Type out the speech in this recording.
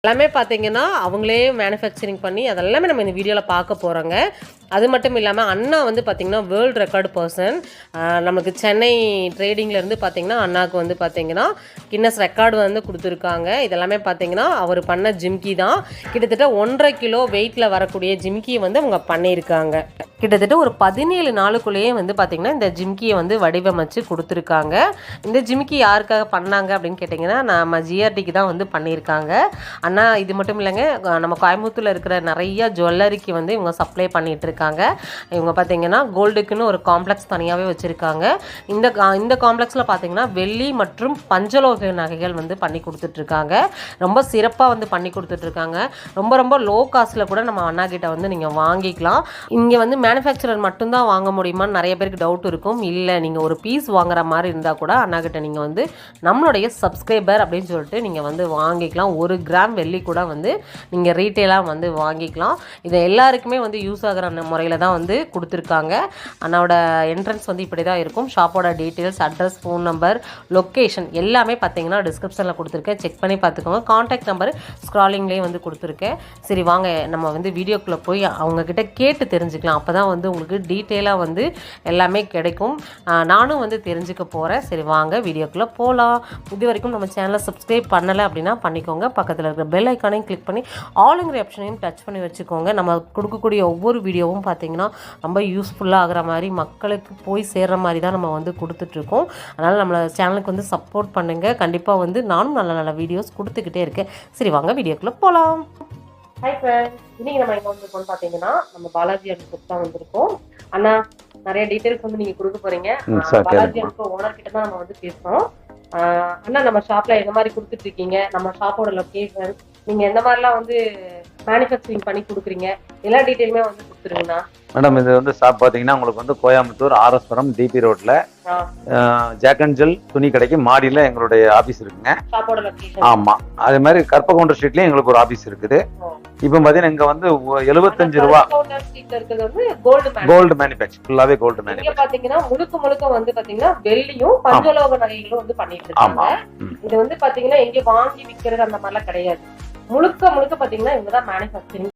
எல்லாமே பார்த்தீங்கன்னா அவங்களே மேனுஃபேக்சரிங் பண்ணி அதெல்லாமே நம்ம இந்த வீடியோவில் பார்க்க போகிறோங்க. அது மட்டும் இல்லாமல் அண்ணா வந்து பார்த்திங்கன்னா வேர்ல்டு ரெக்கார்டு பர்சன். நமக்கு சென்னை ட்ரேடிங்லேருந்து பார்த்திங்கன்னா அண்ணாவுக்கு வந்து பார்த்திங்கன்னா கின்னஸ் ரெக்கார்டு வந்து கொடுத்துருக்காங்க. இதெல்லாமே பார்த்திங்கன்னா அவர் பண்ண ஜிம்கி தான். கிட்டத்தட்ட 1.5 கிலோ வெயிட்டில் வரக்கூடிய ஜிம்கியை வந்து அவங்க பண்ணியிருக்காங்க. கிட்டத்தட்ட ஒரு 17 நாளுக்குள்ளேயே வந்து பார்த்திங்கன்னா இந்த ஜிம்கியை வந்து வடிவமைச்சு கொடுத்துருக்காங்க. இந்த ஜிம்கி யாருக்காக பண்ணாங்க அப்படின்னு கேட்டிங்கன்னா நம்ம ஜிஆர்டிக்கு தான் வந்து பண்ணியிருக்காங்க. ஆனால் இது மட்டும் இல்லைங்க, நம்ம கோயம்புத்தூரில் இருக்கிற நிறைய ஜுவல்லரிக்கு வந்து இவங்க சப்ளை பண்ணிகிட்டு இருக்காங்க. இவங்க பார்த்திங்கன்னா கோல்டுக்குன்னு ஒரு காம்ப்ளெக்ஸ் தனியாகவே வச்சுருக்காங்க. இந்த காம்ப்ளெக்ஸில் பார்த்திங்கன்னா வெள்ளி மற்றும் பஞ்சலோக நகைகள் வந்து பண்ணி கொடுத்துட்ருக்காங்க. ரொம்ப சிறப்பாக வந்து பண்ணி கொடுத்துட்ருக்காங்க. ரொம்ப ரொம்ப லோ காஸ்ட்டில் கூட நம்ம அண்ணா கிட்ட வந்து நீங்கள் வாங்கிக்கலாம். இங்கே வந்து மேனுஃபேக்சரர் மட்டும்தான் வாங்க முடியுமான்னு நிறைய பேருக்கு டவுட் இருக்கும். இல்லை, நீங்கள் ஒரு பீஸ் வாங்குற மாதிரி இருந்தால் கூட அண்ணாக்கிட்ட நீங்கள் வந்து நம்மளுடைய சப்ஸ்கிரைபர் அப்படின்னு சொல்லிட்டு நீங்கள் வந்து வாங்கிக்கலாம். 1 கிராம் வெள்ளி கூட வந்து நீங்கள் ரீட்டெயிலாக வந்து வாங்கிக்கலாம். இதை எல்லாருக்குமே வந்து யூஸ் ஆகிற முறையில் தான் வந்து கொடுத்துருக்காங்க. அண்ணாவோட என்ட்ரன்ஸ் வந்து இப்படி தான் இருக்கும். ஷாப்போட details, address, phone number, location எல்லாமே பார்த்தீங்கன்னா டிஸ்கிரிப்ஷனில் கொடுத்துருக்கேன். செக் பண்ணி பார்த்துக்கோங்க. கான்டாக்ட் நம்பர் ஸ்க்ராலிங்லேயே வந்து கொடுத்துருக்கேன். சரி வாங்க நம்ம வந்து வீடியோக்குள்ளே போய் அவங்கக்கிட்ட கேட்டு தெரிஞ்சுக்கலாம். அப்போ தான் வந்து உங்களுக்கு டீட்டெயிலாக வந்து எல்லாமே கிடைக்கும். நானும் வந்து தெரிஞ்சுக்க போகிறேன். சரி வாங்க வீடியோக்குள்ளே போகலாம். இது வரைக்கும் நம்ம சேனலை சப்ஸ்கிரைப் பண்ணலை அப்படின்னா பண்ணிக்கோங்க. பக்கத்தில் இருக்கிற பெல் ஐக்கானையும் கிளிக் பண்ணி ஆளுங்கிற ஆப்ஷனையும் டச் பண்ணி வச்சுக்கோங்க. நம்ம கொடுக்கக்கூடிய ஒவ்வொரு வீடியோவும் பார்த்திங்கன்னா ரொம்ப யூஸ்ஃபுல்லாக ஆகிற மாதிரி மக்களுக்கு போய் சேர்கிற மாதிரி தான் நம்ம வந்து கொடுத்துட்ருக்கோம். அதனால் நம்ம சேனலுக்கு வந்து சப்போர்ட் பண்ணுங்கள். கண்டிப்பாக வந்து நானும் நல்ல நல்ல வீடியோஸ் கொடுத்துக்கிட்டே இருக்கேன். சரி வாங்க வீடியோக்குள்ளே போகலாம். ஹாய் ஃப்ரெண்ட்ஸ், இன்னைக்கு நம்ம எங்கே வந்திருக்கோம்னு பார்த்தீங்கன்னா நம்ம பாலாஜி அனுப்புக்கு தான் வந்திருக்கோம். அண்ணா நிறைய டீட்டெயில்ஸ் வந்து நீங்கள் கொடுக்க போகிறீங்க. பாலாஜி அனுப்பு ஓனர் கிட்ட தான் நம்ம வந்து பேசுகிறோம். அண்ணா நம்ம ஷாப்பில் எந்த மாதிரி கொடுத்துட்டு இருக்கீங்க, நம்ம ஷாப்போட லொக்கேஷன், நீங்கள் எந்த மாதிரிலாம் வந்து மேனுஃபேக்சரிங் பண்ணி கொடுக்குறீங்க, எல்லா டீட்டெயிலுமே வந்து கொடுத்துருங்கண்ணா. மேடம் இது வந்து ஷாப் பார்த்தீங்கன்னா உங்களுக்கு வந்து கோயம்புத்தூர் ஆர்எஸ்புரம் டிபி ரோட்ல ஜாக் அண்ட் ஜெல் துணி கடைக்கு மாடியில் எங்களுடைய ஆஃபீஸ் இருக்குங்க. ஆமாம், அதே மாதிரி கற்பகவுண்டர் ஸ்ட்ரீட்லேயும் எங்களுக்கு ஒரு ஆஃபீஸ் இருக்குது. இப்போ பார்த்தீங்கன்னா இங்கே வந்து 75 ரூபா கோல்டு மேனுஃபேக்சர், ஃபுல்லாகவே கோல்டு மேனுஃபேக்சர். பார்த்தீங்கன்னா முழுக்க முழுக்க வந்து பார்த்தீங்கன்னா வெள்ளியும் பஞ்சலோக நகைகளும் வந்து பண்ணிட்டு இருக்காங்க. இது வந்து பார்த்தீங்கன்னா எங்கே வாங்கி விற்கிறது அந்த மாதிரிலாம் கிடையாது. முழுக்க முழுக்க பார்த்தீங்கன்னா இவங்க தான் மேனுஃபேக்சரிங்